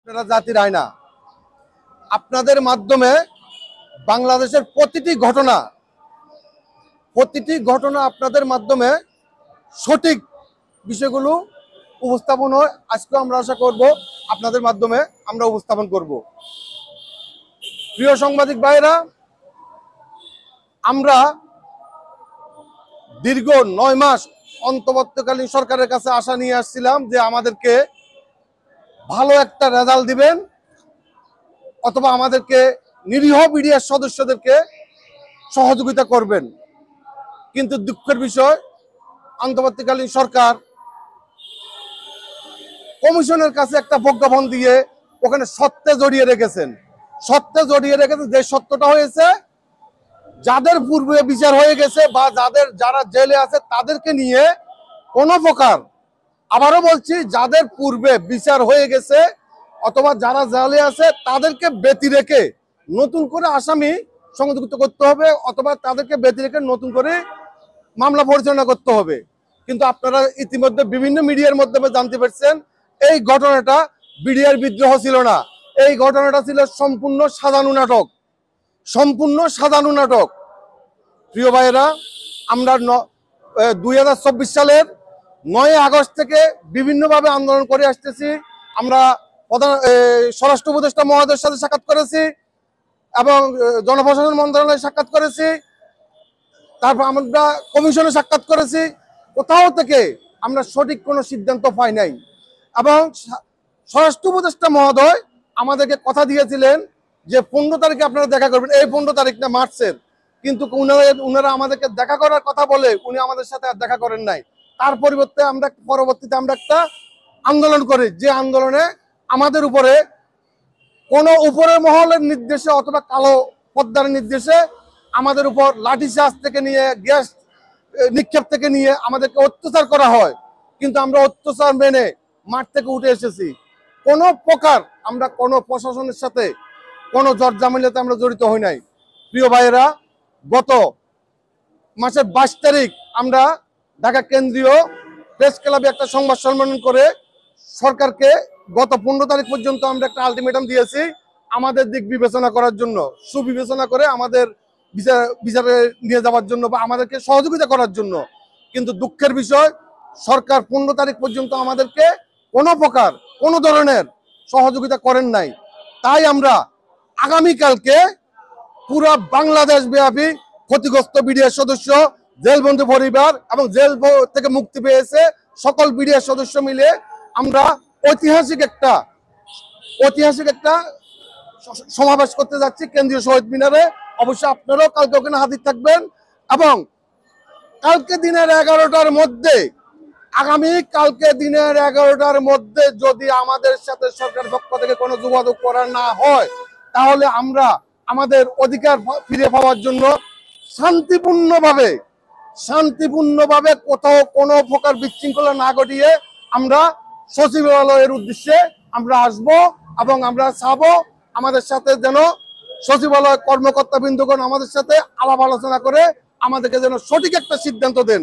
আপনারা জাতির আয়না, আপনাদের মাধ্যমে বাংলাদেশের প্রতিটি ঘটনা আপনাদের মাধ্যমে সঠিক বিষয়গুলো উপস্থাপন হয়। আজকে আমরা আশা করব আপনাদের মাধ্যমে আমরা উপস্থাপন করব। প্রিয় সাংবাদিক ভাইরা, আমরা দীর্ঘ 9 মাস অন্তর্বর্তীকালীন সরকারের কাছে আশা নিয়ে আসছিলাম যে আমাদেরকে ভালো একটা রেজাল্ট দিবেন অথবা আমাদেরকে নিরীহ মিডিয়ার সদস্যদেরকে সহযোগিতা করবেন। কিন্তু দুঃখের বিষয়, অন্তর্বর্তীকালীন সরকার কমিশনের কাছে একটা প্রজ্ঞাপন দিয়ে ওখানে সত্যে জড়িয়ে রেখেছেন। যে সত্যটা হয়েছে, যাদের পূর্বে বিচার হয়ে গেছে বা যারা জেলে আছে তাদেরকে নিয়ে কোনো প্রকার, আবারও বলছি, যাদের পূর্বে বিচার হয়ে গেছে অথবা যারা জেলে আছে তাদেরকে ব্যতি রেখে নতুন করে আসামি সংযুক্ত করতে হবে অথবা তাদেরকে ব্যতি রেখে নতুন করে মামলা পরিচালনা করতে হবে। কিন্তু আপনারা ইতিমধ্যে বিভিন্ন মিডিয়ার মাধ্যমে জানতে পারছেন এই ঘটনাটা বিডিআর বিদ্রোহ ছিল না, এই ঘটনাটা ছিল সম্পূর্ণ সাজানো নাটক। প্রিয় ভাইয়েরা, আমরা 2024 সালের 9 আগস্ট থেকে বিভিন্নভাবে আন্দোলন করে আসতেছি। আমরা স্বরাষ্ট্র উপদেষ্টা মহোদয়ের সাথে সাক্ষাৎ করেছি এবং জনপ্রশাসন মন্ত্রণালয়ে সাক্ষাৎ করেছি, তারপর আমরা কমিশনে সাক্ষাৎ করেছি। কোথাও থেকে আমরা সঠিক কোনো সিদ্ধান্ত পাই নাই এবং স্বরাষ্ট্র উপদেষ্টা মহোদয় আমাদেরকে কথা দিয়েছিলেন যে 15 তারিখে আপনারা দেখা করবেন, এই 15 তারিখ না মার্চের, কিন্তু উনারা আমাদেরকে দেখা করার কথা বলে উনি আমাদের সাথে আর দেখা করেন নাই। তার পরবর্তীতে আমরা একটা আন্দোলন করি, যে আন্দোলনে আমাদের উপরে কোনো উপরের মহলের নির্দেশে অথবা কালো পদ্মার নির্দেশে আমাদের উপর লাঠিচার্জ থেকে নিয়ে গ্যাস নিক্ষেপ থেকে নিয়ে আমাদেরকে অত্যাচার করা হয়। কিন্তু আমরা অত্যাচার মেনে মাঠ থেকে উঠে এসেছি। কোনো প্রকার আমরা কোনো প্রশাসনের সাথে কোনো জটঝামেলাতে আমরা জড়িত হই নাই। প্রিয় ভাইয়েরা, গত মাসের 22 তারিখ আমরা ঢাকা কেন্দ্রীয় প্রেস ক্লাবে একটা সংবাদ সম্মেলন করে সরকারকে গত 15 তারিখ পর্যন্ত আমরা একটা আলটিমেটাম দিয়েছি আমাদের দিক বিবেচনা করার জন্য, সুবিবেচনা করে আমাদের বিচারে নিয়ে যাওয়ার জন্য বা আমাদেরকে সহযোগিতা করার জন্য। কিন্তু দুঃখের বিষয়, সরকার 15 তারিখ পর্যন্ত আমাদেরকে কোনো প্রকার কোনো ধরনের সহযোগিতা করেন নাই। তাই আমরা আগামীকালকে পুরা বাংলাদেশ ব্যাপী ক্ষতিগ্রস্ত বিডিআর সদস্য, জেলবন্দী পরিবার এবং জেল থেকে মুক্তি পেয়েছে সকল বিডিআর সদস্য মিলে আমরা ঐতিহাসিক একটা সমাবেশ করতে যাচ্ছি কেন্দ্রীয় শহীদ মিনারে। অবশ্যই আপনারাও কালকে ওখানে হাজির থাকবেন এবং কালকে দিনের 11টার মধ্যে, আগামী কালকে দিনের 11টার মধ্যে যদি আমাদের সাথে সরকার পক্ষ থেকে কোনো যোগাযোগ করা না হয়, তাহলে আমরা আমাদের অধিকার ফিরে পাওয়ার জন্য শান্তিপূর্ণভাবে কোথাও কোনো প্রকার বিশৃঙ্খলা না ঘটিয়ে আমরা সচিবালয়ের উদ্দেশ্যে আমরা আসব এবং আমরা চাবো আমাদের সাথে যেন সচিবালয় কর্মকর্তা বৃন্দগণ আমাদের সাথে আলাপ আলোচনা করে আমাদেরকে যেন সঠিক একটা সিদ্ধান্ত দেন।